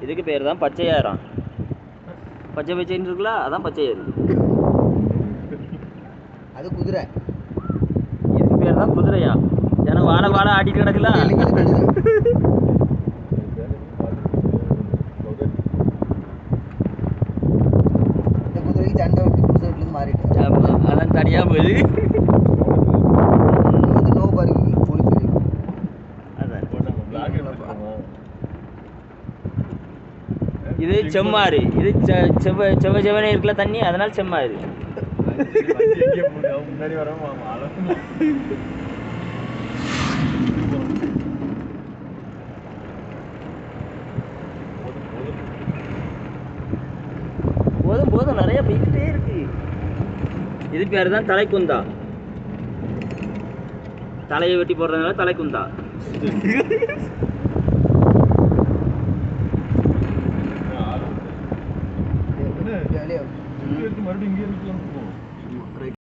இதுக்கு பேர் தான் பச்சை ஏறம். பச்சை பச்சைன்னு இருக்குல்ல, அதான் பச்சை ஏறு. அது குதிரை. இதுக்கு பேர் தான் குதிரையா? ஏன்னா வாழை வாழை ஆடிட்டு கிடக்குல. இந்த குதிரைக்கு சண்டை விட்டு புதுசு வீட்டுலேருந்து மாறிட்டு அதான் தனியாக போகுது. வந்து நோ பார்க்கிங் போலீஸ் சொல்லி. அதான் இது செம்மாறு. இது செவ்வனே இருக்குல்ல தண்ணி, அதனால செம்மாறு. முன்னாடி வர போதும் போதும், நிறைய போய்கிட்டே இருக்கு. இது பேர் தான் தலைக்குந்தா. தலையை வெட்டி போடுறதுனால தலைக்குந்தா. ஜாலியாக மறுபடியும் இங்கே இருக்கலாம்.